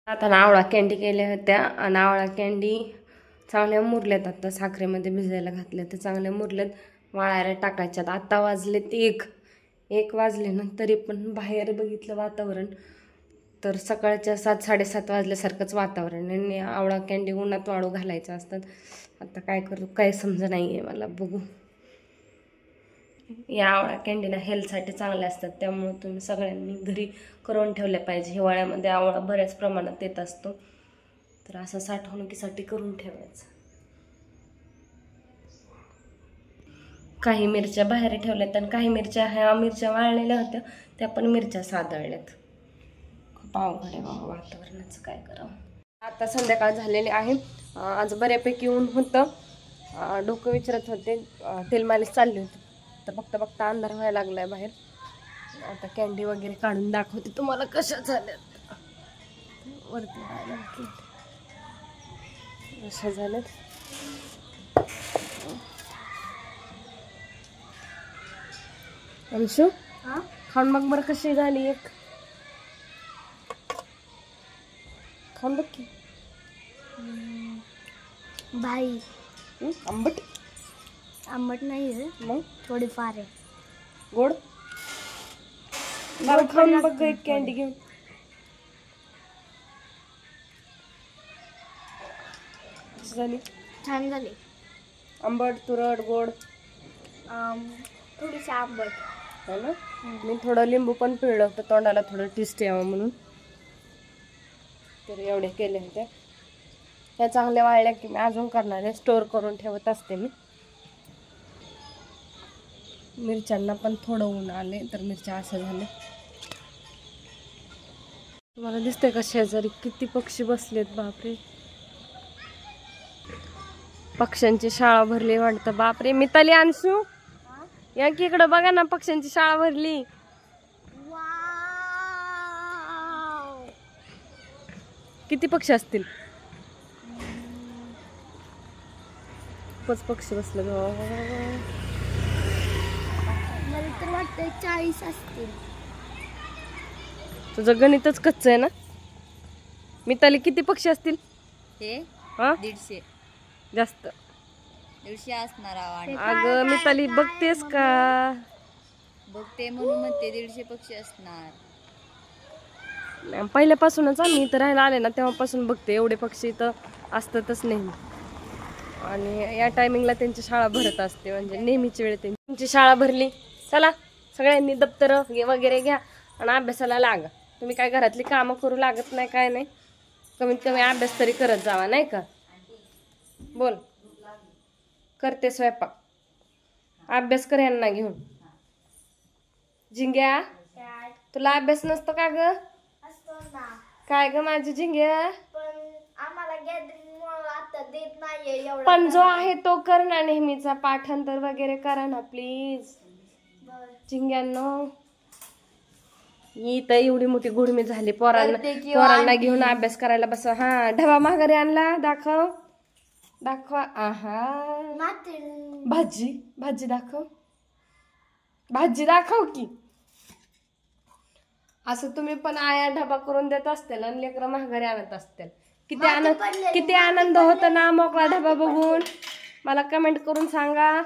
आता नावळा कॅन्डी केल्या होत्या. नावळा कॅन्डी चांगल्या मुरल्यात. आता साखरेमध्ये भिजायला घातल्या तर चांगल्या मुरल्यात. वाळायला टाकायच्यात. आता वाजलेत एक वाजले ना, तरी पण बाहेर बघितलं वातावरण तर सकाळच्या 7-7:30 वाजल्यासारखंच वातावरण. आणि आवळा कॅन्डी उन्हात वाळू घालायचं असतात. आता काय करू काय समजा नाही आहे मला. बघू. या आवळा कॅन्डीना हेल्थसाठी चांगल्या असतात, त्यामुळे तुम्ही सगळ्यांनी घरी करून ठेवल्या पाहिजे. हिवाळ्यामध्ये आवळा बऱ्याच प्रमाणात येत असतो, तर असं साठवणुकीसाठी करून ठेवायचं. काही मिरच्या बाहेर ठेवल्यात आणि काही मिरच्या ह्या मिरच्या वाळलेल्या होत्या, त्या पण मिरच्या सादळल्यात. खूप अवघड आहे बाबा वातावरणाचं, काय करावं. आता संध्याकाळ झालेली आहे. आज बऱ्यापैकी ऊन होतं. डोकं विचारत होते, तेल मालिश चालली होती, तर बघता बघता अंधार व्हायला लागलाय बाहेर. आता कॅन्डी वगैरे काढून दाखवते तुम्हाला कशा झाल्यात. वरती कशा झाल्यात. अंशू खाऊन बघ बरं कशी झाली. एक खाऊन बघ की. भाई आंबट आंबट नाही आहे, मग थोडीफार आहे. गोड. मला खाऊन बघ एक कॅन्डी घेऊन. झाली छान झाली. आंबट तुरट गोड थोडीशी आंबट है ना. मी थोडं लिंबू पण पिळलं होतं तोंडाला थोडं टेस्ट यावं म्हणून, तर एवढे केले होते. त्या चांगल्या वाळल्या की मी अजून करणार आहे, स्टोअर करून ठेवत असते मी. मिरच्यांना पण थोडं ऊन आले तर मिरच्या असं झाले. तुम्हाला दिसतंय का शेजारी किती पक्षी बसलेत. बापरे, पक्ष्यांची शाळा भरली वाटतं. बापरे, मिताली अंशू या की इकडं बघा ना, पक्ष्यांची शाळा भरली. किती पक्षी असतील. खूपच पक्षी बसले. मला तर वाटतं 40 असतील. तुझं गणितच कच्च आहे ना. मिताली किती पक्षी असतील. हे हा 150 जास्त 150 असणार. अगं मिताली बघतेस का. बघते म्हणून म्हणते 150 पक्षी असणार. पहिल्यापासूनच आम्ही इथं राहायला आले ना तेव्हापासून बघते, एवढे पक्षी इथं असतातच नेहमी. आणि या टायमिंगला त्यांची शाळा भरत असते, म्हणजे नेहमीची वेळ त्यांची शाळा भरली. चला सगळ्यांनी दप्तर वगैरे घ्या आणि अभ्यासाला लागा. तुम्ही काय घरातली कामं करू लागत नाही, काय नाही, कमीत कमी अभ्यास तरी करत जावा, नाही का. बोल. करते स्वयंपाक. अभ्यास कर यांना घेऊन. झिंग्या तुला अभ्यास नसतो का ग. काय ग माझी झिंग्या. पण जो आहे तो कर ना, नेहमीचा पाठांतर वगैरे करा ना प्लीज. झिंग्यांनो ही तर एवढी मोठी गुडमी झाली. पोरांना घेऊन अभ्यास करायला बस. हा ढबा माघारी आणला. दाखव दाखवा. आहा भाजी भाजी दाखव. भाजी दाखव की. असं तुम्ही पण आया ढबा करून देत असतील आणि लेकरं माघारी आणत असतील. किती आनंद होतो ना मोकळा ढबा बघून. मला कमेंट करून सांगा.